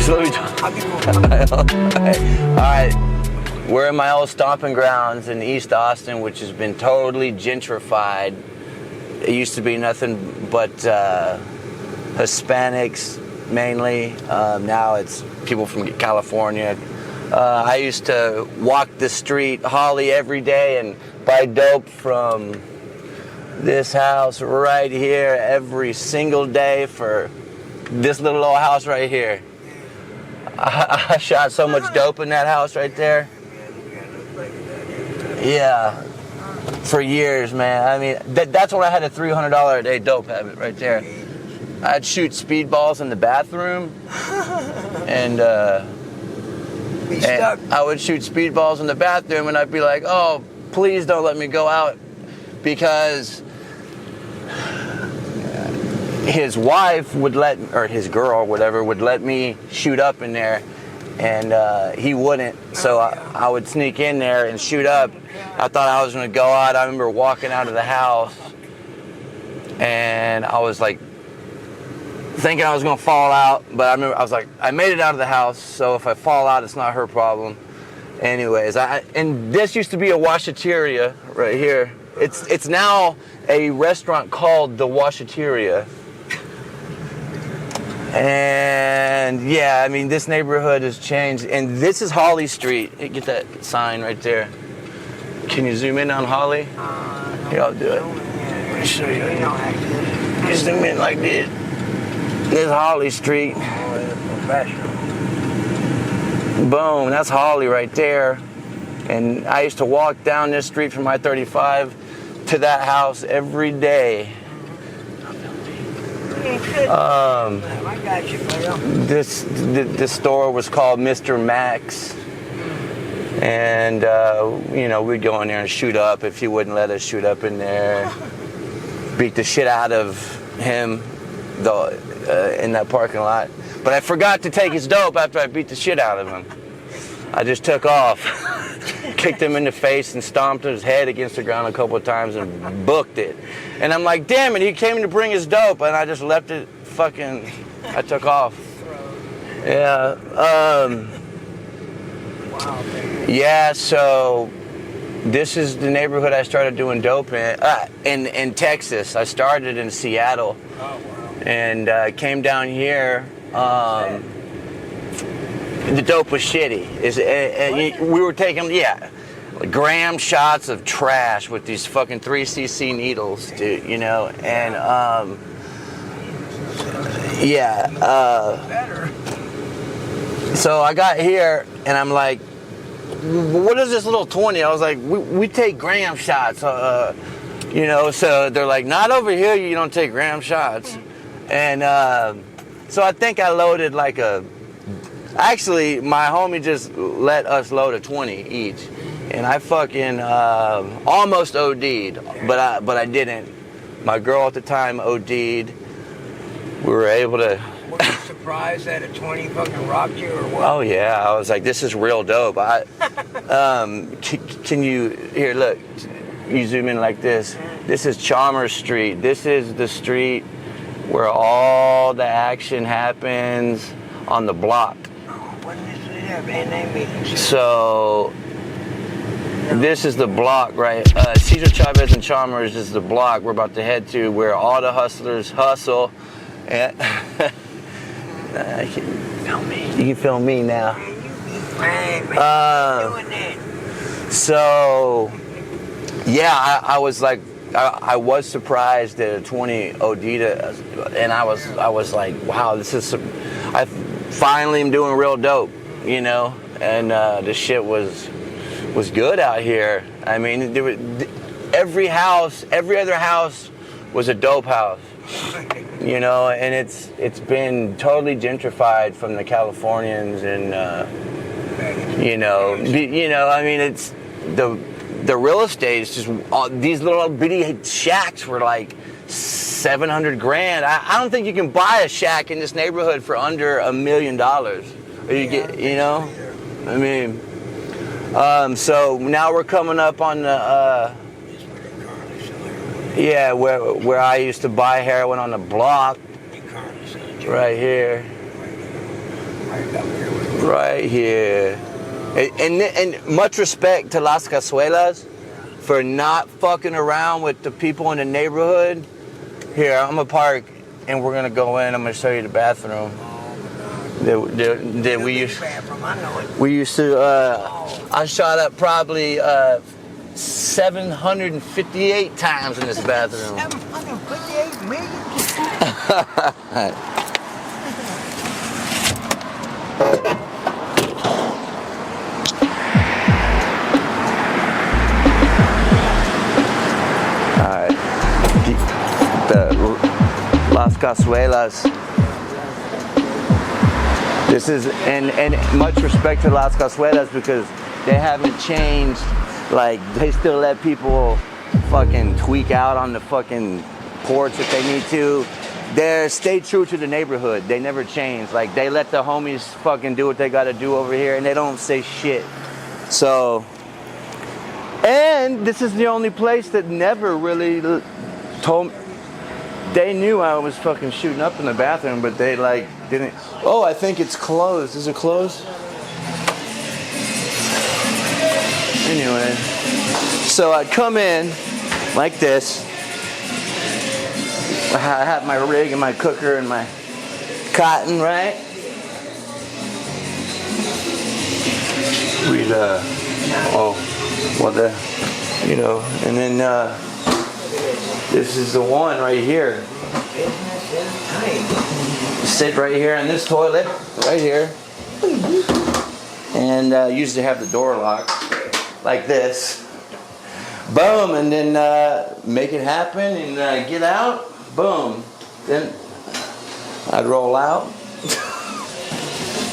So Alright. We're in my old stomping grounds in East Austin, which has been totally gentrified. It used to be nothing but Hispanics mainly. Now it's people from California. I used to walk the street, Holly, every day and buy dope from this house right here every single day for this little old house right here. I shot so much dope in that house right there. Yeah, for years, man. I mean, that's when I had a $300 a day dope habit right there. I'd shoot speedballs in the bathroom, and I would shoot speedballs in the bathroom, and I'd be like, "Oh, please don't let me go out," because his wife would or his girl, whatever, would let me shoot up in there, and he wouldn't. So I would sneak in there and shoot up. I thought I was going to go out. I remember walking out of the house, and I was like thinking I was going to fall out, but I was like, I made it out of the house, so if I fall out, it's not her problem. Anyways, and this used to be a washateria right here. It's now a restaurant called the Washateria. And yeah, I mean, this neighborhood has changed. And this is Holly Street. Hey, get that sign right there. Can you zoom in on Holly? Here, I'll do it. Let me show you. You zoom in like this. This is Holly Street. Boom, that's Holly right there. And I used to walk down this street from I-35 to that house every day. This store was called Mr. Max, and you know, we'd go in there and shoot up if he wouldn't let us shoot up in there. Beat the shit out of him in that parking lot. But I forgot to take his dope after I beat the shit out of him. I just took off, kicked him in the face and stomped his head against the ground a couple of times and booked it. And I'm like, damn it, he came to bring his dope, and I just left it fucking, I took off. Yeah. Yeah, so this is the neighborhood I started doing dope in Texas. I started in Seattle. And came down here. The dope was shitty. We were taking, gram shots of trash with these fucking 3cc needles, dude, you know, and so I got here and I'm like, what is this little 20? I was like, we take gram shots, you know, so they're like, not over here, you don't take gram shots. And so I think I loaded like actually my homie just let us load a 20 each. And I fucking almost OD'd, but I didn't. My girl at the time OD'd. We were able to. Were you surprised that a 20 fucking rocked you or what? Oh yeah, I was like, this is real dope. Can you here? Look, you zoom in like this. This is Chalmers Street. This is the street where all the action happens on the block. When did they have NA meetings? So. This is the block, right? Cesar Chavez and Chalmers is the block we're about to head to, where all the hustlers hustle. And you can film me. You can film me now. So, yeah, I was like, I was surprised that a 20 OD'd, and I was like, wow, this is. I finally am doing real dope, you know, and the shit was good out here. I mean, every other house was a dope house, you know, and it's been totally gentrified from the Californians, and you know, I mean, it's the real estate is just these little bitty shacks were like $700,000. I don't think you can buy a shack in this neighborhood for under $1 million. Or you get, you know, I mean. So now we're coming up on the, where I used to buy heroin on the block, right here. Right up here with Right here. And much respect to Las Cazuelas for not fucking around with the people in the neighborhood. Here, I'm gonna park and we're gonna go in. I'm gonna show you the bathroom. That we used. bathroom, I know it. We used to. I shot up probably 758 times in this bathroom. 758 million? Alright. The Las Cazuelas. This is, and much respect to Las Cazuelas because they haven't changed. Like, they still let people fucking tweak out on the fucking porch if they need to. They stay true to the neighborhood. They never change. Like, they let the homies fucking do what they gotta do over here and they don't say shit. So, and this is the only place that never really told me. They knew I was fucking shooting up in the bathroom, but they like didn't. Oh, I think it's closed. Is it closed? Anyway, so I'd come in like this. I had my rig and my cooker and my cotton, right? We'd and then this is the one right here. Sit right here in this toilet, right here. And usually have the door locked like this. Boom, and then make it happen and get out. Boom. Then I'd roll out.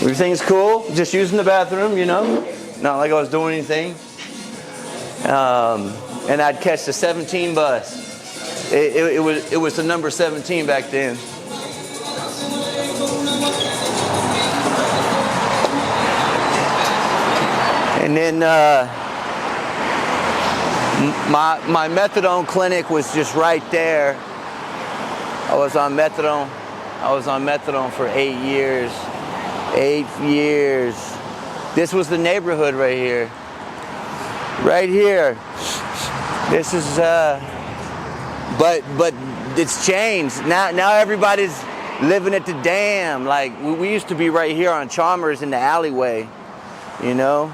Everything's cool. Just using the bathroom, you know. Not like I was doing anything. And I'd catch the 17 bus. It was the number 17 back then. And then my methadone clinic was just right there. I was on methadone for 8 years. 8 years. This was the neighborhood right here. Right here. This is but it's changed. Now everybody's living at the dam. Like we used to be right here on Chalmers in the alleyway, you know.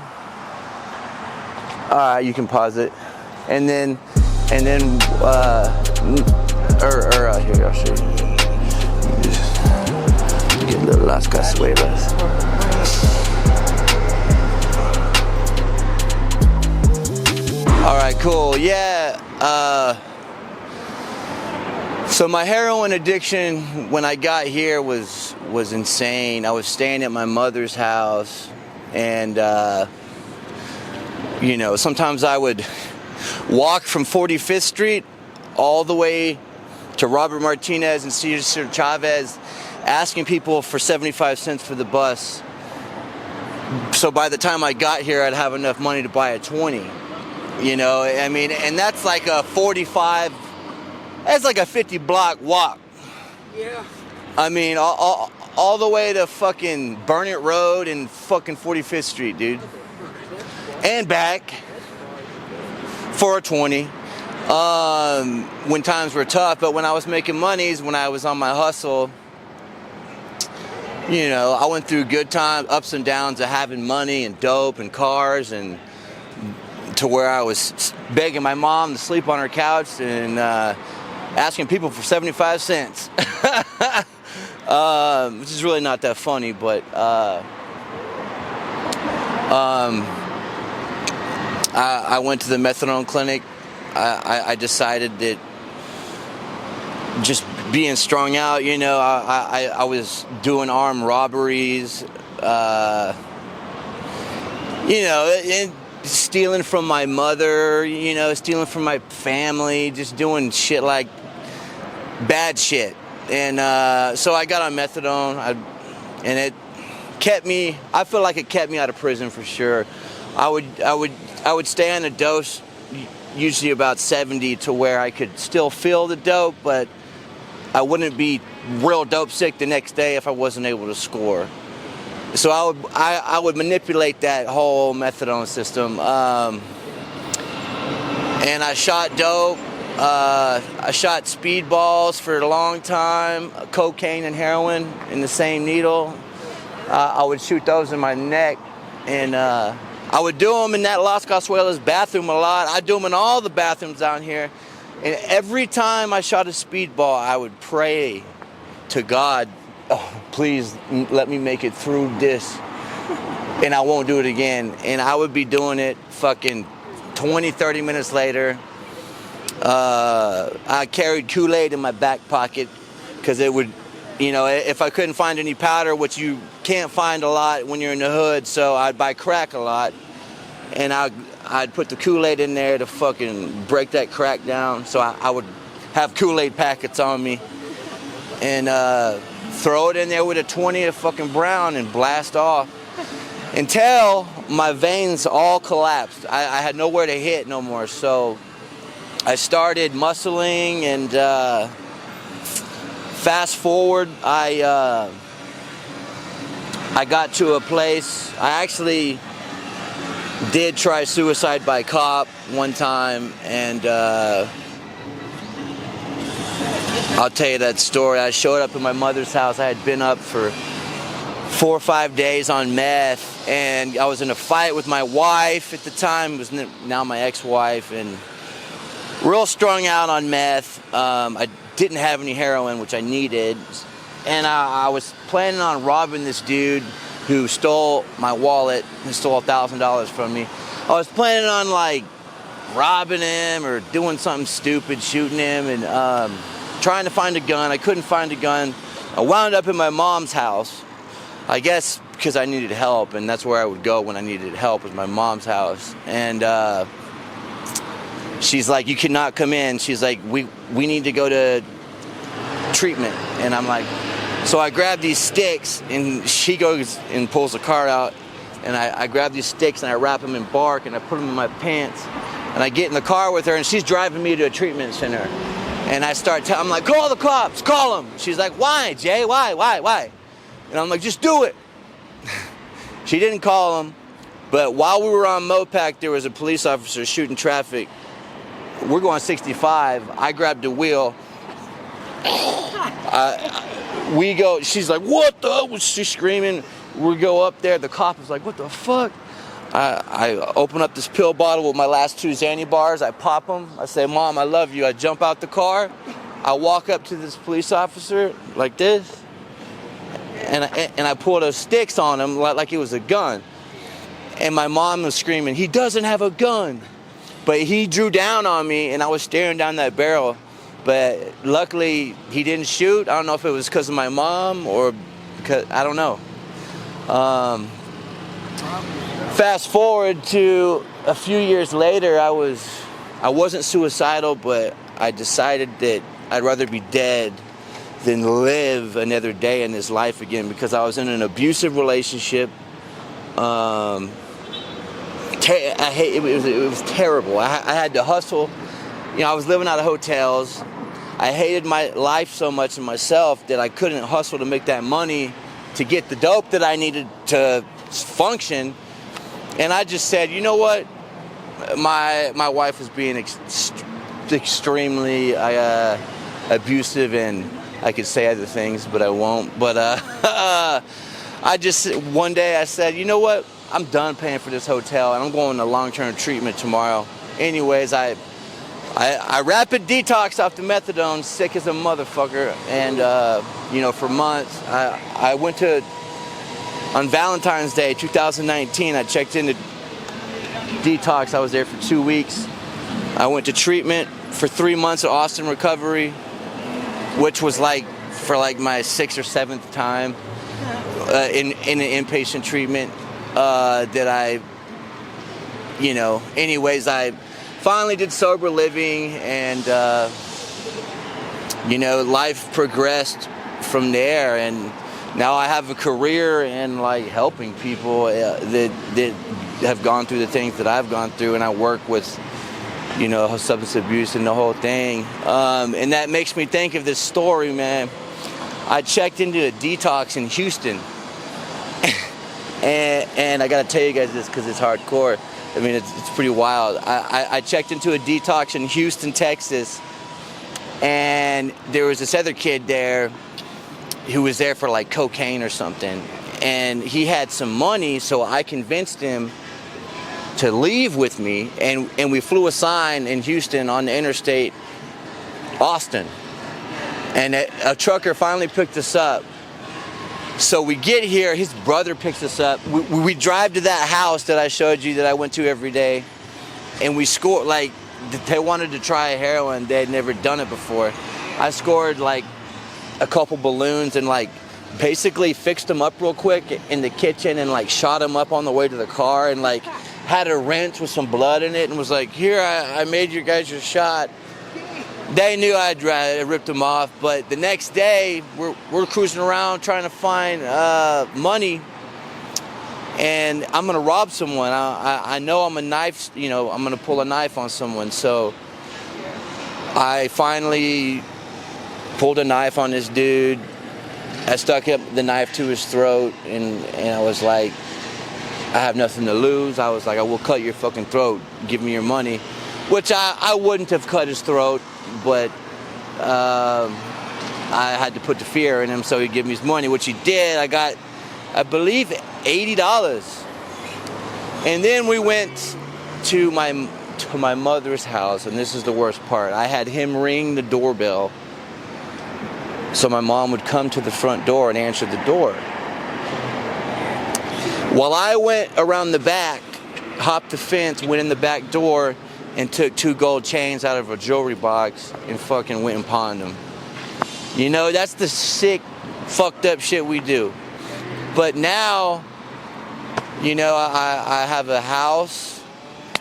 All right, you can pause it, and then here I'll show you. Get a little Las Cazuelas. All right, cool. Yeah. So my heroin addiction when I got here was insane. I was staying at my mother's house, and you know, sometimes I would walk from 45th Street all the way to Robert Martinez and Cesar Chavez, asking people for 75 cents for the bus. So by the time I got here, I'd have enough money to buy a 20. You know, I mean, and that's like a 45. That's like a 50 block walk. Yeah. I mean, all the way to fucking Burnett Road and fucking 45th Street, dude. And back for a 20. When times were tough, but when I was making monies, when I was on my hustle, you know, I went through good times, ups and downs of having money and dope and cars, and to where I was begging my mom to sleep on her couch and asking people for 75 cents. Which is really not that funny, but I went to the methadone clinic. I decided that just being strung out, you know, I was doing armed robberies, you know, and stealing from my mother, you know, stealing from my family, just doing shit like bad shit. And so I got on methadone, and it kept me, I feel like it kept me out of prison for sure. I would stay on a dose, usually about 70, to where I could still feel the dope, but I wouldn't be real dope sick the next day if I wasn't able to score. So I would manipulate that whole methadone system, and I shot dope. I shot speedballs for a long time, cocaine and heroin in the same needle. I would shoot those in my neck, and I would do them in that Las Casuelas bathroom a lot. I'd do them in all the bathrooms down here, and every time I shot a speedball, I would pray to God, oh, please let me make it through this, and I won't do it again. And I would be doing it fucking 20, 30 minutes later. I carried Kool-Aid in my back pocket because it would, you know, if I couldn't find any powder, which you can't find a lot when you're in the hood, so I'd buy crack a lot, and I'd put the Kool-Aid in there to fucking break that crack down. So I would have Kool-Aid packets on me and throw it in there with a 20 of fucking brown and blast off until my veins all collapsed. I had nowhere to hit no more, so I started muscling, and fast forward, I got to a place. I actually did try suicide by cop one time, and I'll tell you that story. I showed up at my mother's house. I had been up for 4 or 5 days on meth, and I was in a fight with my wife at the time. It was now my ex-wife, and real strung out on meth. I didn't have any heroin, which I needed, and I was planning on robbing this dude who stole my wallet and stole $1,000 from me. I was planning on like robbing him or doing something stupid, shooting him, and trying to find a gun. I couldn't find a gun. I wound up in my mom's house, I guess because I needed help, and that's where I would go when I needed help, was my mom's house. And she's like, you cannot come in. She's like, we need to go to treatment. And I'm like, so I grab these sticks, and she goes and pulls the car out, and I grab these sticks and I wrap them in bark and I put them in my pants, and I get in the car with her, and she's driving me to a treatment center. And I start I'm like, call the cops, call them. She's like, why, Jay? Why? And I'm like, just do it. She didn't call them, but while we were on Mopac, there was a police officer shooting traffic. We're going 65. I grabbed the wheel. We go, she's like, what the? She's screaming. We go up there. The cop is like, what the fuck? I open up this pill bottle with my last 2 Xanny bars. I pop them. I say, Mom, I love you. I jump out the car. I walk up to this police officer like this, and I pull those sticks on him like it was a gun. And my mom was screaming, he doesn't have a gun. But he drew down on me, and I was staring down that barrel. But luckily, he didn't shoot. I don't know if it was because of my mom or because, I don't know. Fast forward to a few years later, I wasn't suicidal, but I decided that I'd rather be dead than live another day in this life again, because I was in an abusive relationship. It was terrible. I had to hustle. You know, I was living out of hotels. I hated my life so much and myself that I couldn't hustle to make that money to get the dope that I needed to function. And I just said, you know what? My wife was being extremely abusive, and I could say other things, but I won't. But one day I said, you know what? I'm done paying for this hotel, and I'm going to long-term treatment tomorrow. Anyways, I rapid detox off the methadone, sick as a motherfucker, and you know, for months, I went to, on Valentine's Day 2019, I checked into detox. I was there for 2 weeks. I went to treatment for 3 months at Austin Recovery, which was like for like my 6th or 7th time in an inpatient treatment that I, you know, anyways, I finally did sober living, and you know, life progressed from there, and now I have a career in like helping people that have gone through the things that I've gone through, and I work with, you know, substance abuse and the whole thing, and that makes me think of this story, man. I checked into a detox in Houston, And I gotta tell you guys this because it's hardcore. I mean, it's pretty wild. I checked into a detox in Houston, Texas, and there was this other kid there who was there for like cocaine or something, and he had some money, so I convinced him to leave with me, and we flew a sign in Houston on the interstate, Austin, and a trucker finally picked us up. So we get here, his brother picks us up. We drive to that house that I showed you that I went to every day, and we scored, like, they wanted to try heroin. They had never done it before. I scored like a couple balloons and like basically fixed them up real quick in the kitchen and like shot them up on the way to the car and like had a wrench with some blood in it and was like, here, I made you guys your shot. They knew I'd ripped them off, but the next day we're cruising around trying to find money, and I'm gonna rob someone. I know I'm a knife, you know, I'm gonna pull a knife on someone. So I finally pulled a knife on this dude. I stuck up the knife to his throat, and I was like, I have nothing to lose. I was like, I will cut your fucking throat. Give me your money. Which I wouldn't have cut his throat, but I had to put the fear in him, so he'd give me his money, which he did. I got, I believe, $80. And then we went to my mother's house, and this is the worst part. I had him ring the doorbell so my mom would come to the front door and answer the door. While I went around the back, hopped the fence, went in the back door, and took 2 gold chains out of a jewelry box and fucking went and pawned them. You know, that's the sick, fucked up shit we do. But now, you know, I have a house,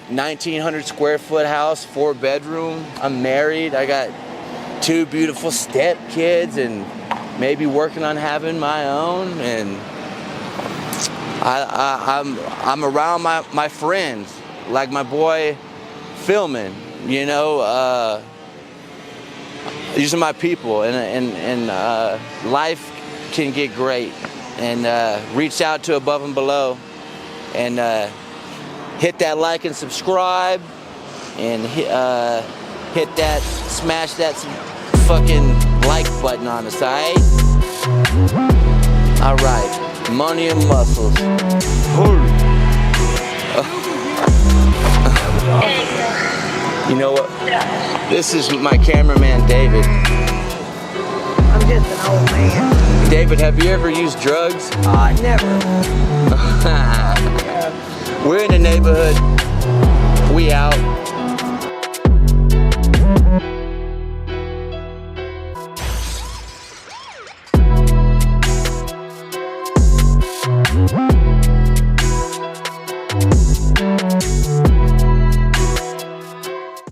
1,900 square foot house, 4 bedroom. I'm married. I got 2 beautiful step kids and maybe working on having my own. And I'm around my friends, like my boy filming, you know, these are my people, and life can get great. And reach out to Above and Below, and hit that like and subscribe, and hit that, smash that fucking like button on us, alright? Alright, money and muscles. You know what? This is my cameraman, David. I'm just an old man. David, have you ever used drugs? Never.